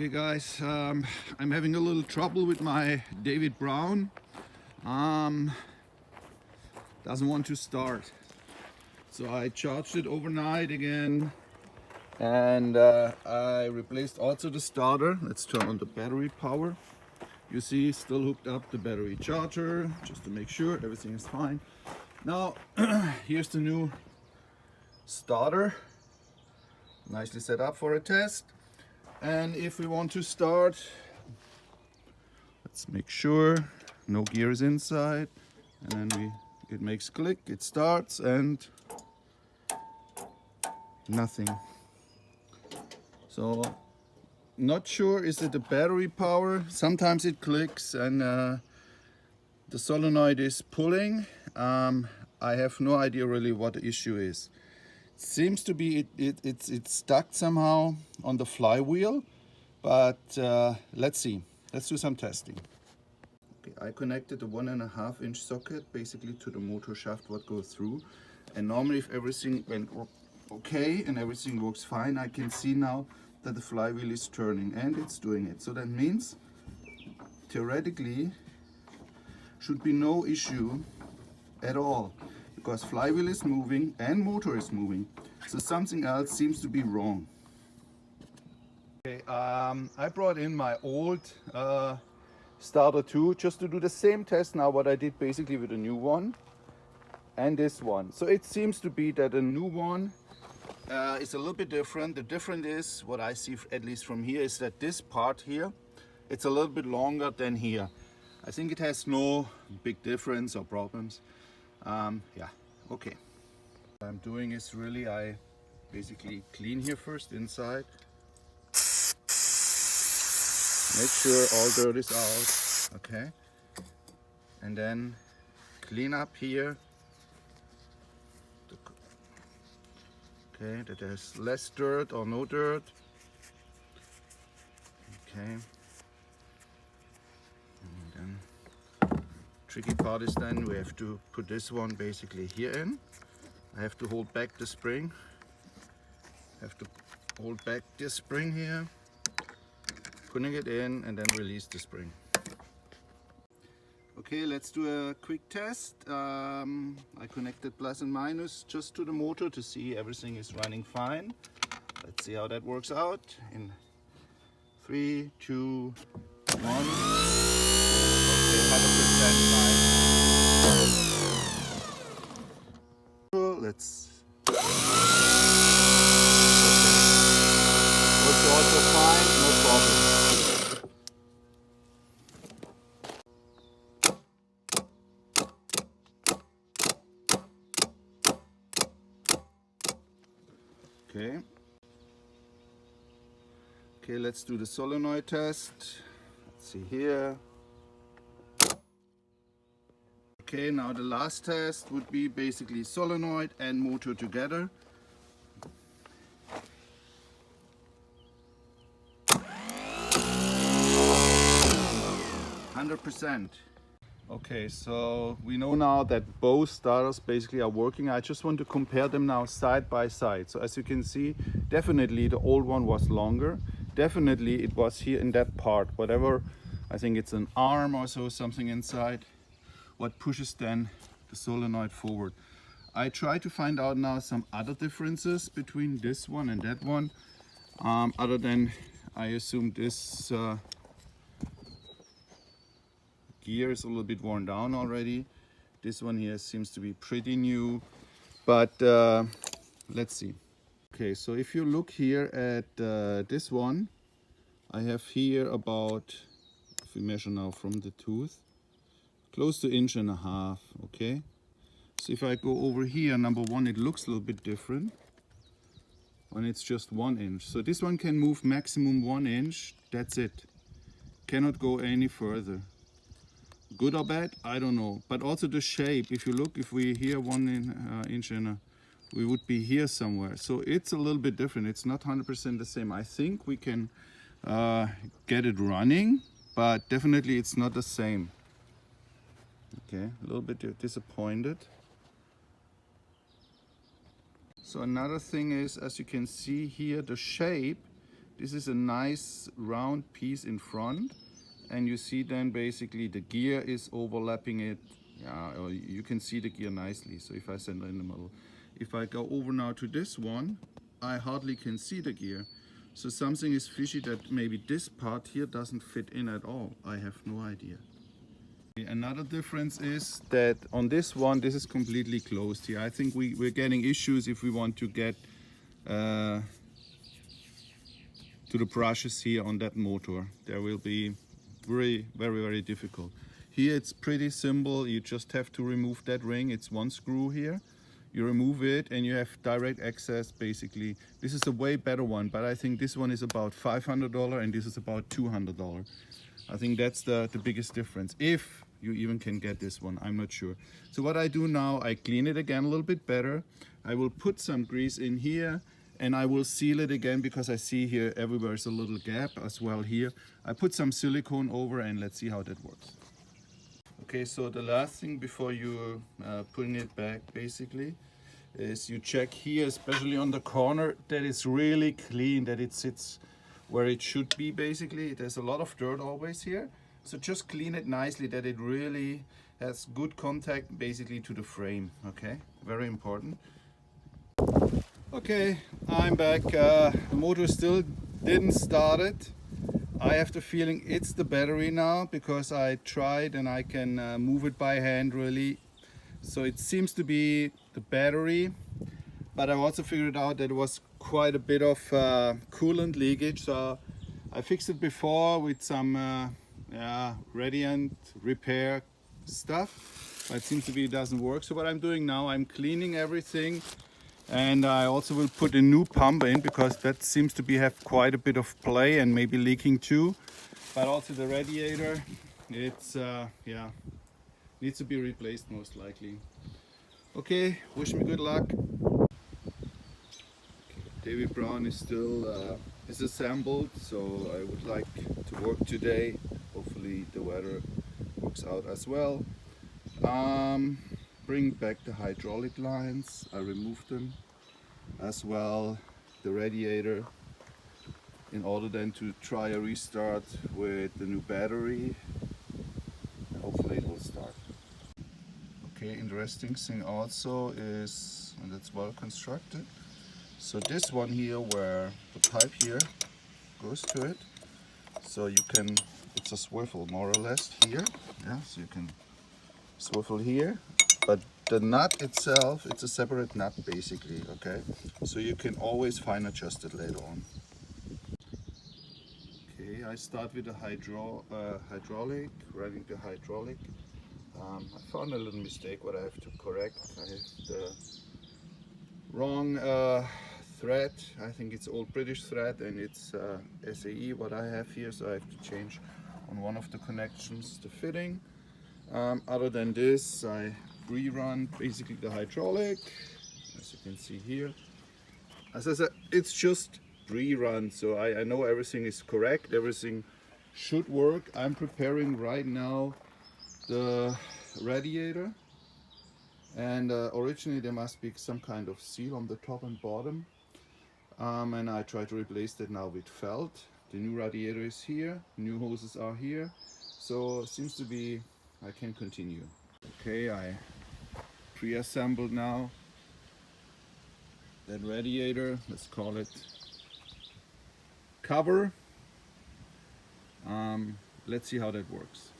Okay guys, I'm having a little trouble with my David Brown. Doesn't want to start. So I charged it overnight again and I replaced also the starter. Let's turn on the battery power. You see, still hooked up the battery charger just to make sure everything is fine. Now here's the new starter, nicely set up for a test. And if we want to start, let's make sure no gears inside, and then it makes click, it starts, and nothing. So not sure, is it the battery power? Sometimes it clicks and the solenoid is pulling. I have no idea really what the issue is. Seems to be it's stuck somehow on the flywheel, but let's see. Let's do some testing. Okay, I connected the 1.5 inch socket basically to the motor shaft what goes through, and normally if everything went okay and everything works fine, I can see now that the flywheel is turning, and it's doing it. So that means theoretically should be no issue at all, because flywheel is moving and motor is moving. So something else seems to be wrong. Okay, I brought in my old starter 2 just to do the same test now what I did basically with the new one and this one. So it seems to be that the new one is a little bit different. The difference is, what I see at least from here, is that this part here, it's a little bit longer than here. I think it has no big difference or problems. Yeah, okay. What I'm doing is really, I basically clean here first inside. Make sure all dirt is out, okay? And then clean up here. Okay, that there's less dirt or no dirt. Okay. And then tricky part is then we have to put this one basically here in. I have to hold back the spring. Have to hold back this spring here, putting it in, and then release the spring. Okay, let's do a quick test. I connected plus and minus just to the motor to see everything is running fine. Let's see how that works out in 3, 2, 1. Okay, 100% fine. Let's. Looks also fine, no problem. Okay. Okay, let's do the solenoid test. Let's see here. Okay, now the last test would be basically solenoid and motor together. %. Okay, so we know now that both starters basically are working. I just want to compare them now side by side. So as you can see, definitely the old one was longer. Definitely it was here in that part, whatever, I think it's an arm or so, something inside, what pushes then the solenoid forward. I try to find out now some other differences between this one and that one, other than I assume this gear is a little bit worn down already. This one here seems to be pretty new, but let's see. Okay, so if you look here at this one, I have here about, if we measure now from the tooth, close to 1.5 inches, okay? So if I go over here, number one, it looks a little bit different when it's just 1 inch. So this one can move maximum 1 inch, that's it. Cannot go any further. Good or bad, I don't know. But also the shape, if you look, if we here 1 inch and we would be here somewhere. So it's a little bit different. It's not 100% the same. I think we can get it running, but definitely it's not the same. Okay, a little bit disappointed. So another thing is, as you can see here, the shape This is a nice round piece in front, and you see then basically the gear is overlapping it. Yeah, or you can see the gear nicely. So if I send it in the middle, if I go over now to this one, I hardly can see the gear. So something is fishy, that maybe this part here doesn't fit in at all. I have no idea. Another difference is that on this one, this is completely closed here. I think we're getting issues if we want to get to the brushes here on that motor. There will be very difficult. Here it's pretty simple. You just have to remove that ring. It's one screw here. You remove it and you have direct access basically. This is a way better one, but I think this one is about $500 and this is about $200. I think that's the biggest difference. If you even can get this one, I'm not sure. So what I do now, I clean it again a little bit better. I will put some grease in here and I will seal it again, because I see here everywhere is a little gap as well here. I put some silicone over and let's see how that works. Okay, so the last thing before you putting it back basically is you check here, especially on the corner, that it's really clean, that it sits where it should be basically. There's a lot of dirt always here. So just clean it nicely, that it really has good contact basically to the frame, okay? Very important. Okay, I'm back. The motor still didn't start it. I have the feeling it's the battery now, because I tried and I can move it by hand really. So it seems to be the battery, but I also figured out that it was quite a bit of coolant leakage. So I fixed it before with some Radiant repair stuff, but it seems to be it doesn't work. So what I'm doing now, I'm cleaning everything, and I also will put a new pump in, because that seems to have quite a bit of play and maybe leaking too. But also the radiator, it's needs to be replaced most likely. Okay, wish me good luck. David Brown is still assembled, so I would like to work today. Hopefully the weather works out as well. Bring back the hydraulic lines. I removed them as well, the radiator, in order then to try a restart with the new battery. Hopefully it will start. Okay, interesting thing also is, and it's well constructed. So this one here, where the pipe here goes to it, so you can, it's a swivel more or less here, yeah, so you can swivel here, but the nut itself, it's a separate nut basically, okay, so you can always fine adjust it later on. Okay, I start with the hydraulic, running the hydraulic. I found a little mistake what I have to correct. I have the wrong thread. I think it's old British thread, and it's SAE what I have here, so I have to change on one of the connections the fitting. Other than this, I rerun basically the hydraulic, as you can see here. As I said, it's just rerun, so I know everything is correct, everything should work. I'm preparing right now the radiator, and originally there must be some kind of seal on the top and bottom, and I try to replace that now with felt. The new radiator is here, new hoses are here, so it seems to be I can continue. Okay, I pre-assembled now that radiator, let's call it cover. Let's see how that works.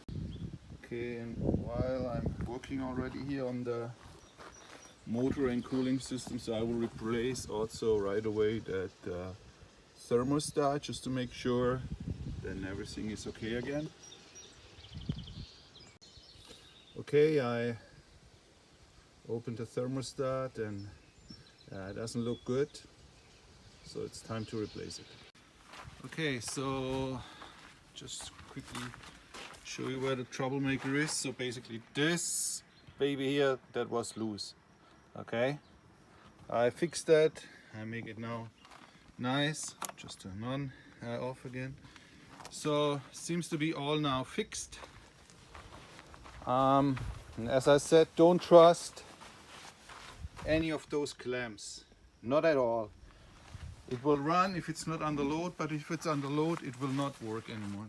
Okay, and while I'm working already here on the motor and cooling system, so I will replace also right away that thermostat, just to make sure then everything is okay again. Okay, I opened the thermostat and it doesn't look good, so it's time to replace it. Okay, so just quickly show you where the troublemaker is. So basically this baby here, that was loose. Okay, I fixed that. I make it now nice. Just turn on, off again. So seems to be all now fixed. And as I said, don't trust any of those clamps, not at all. It will run if it's not under load, but if it's under load, it will not work anymore.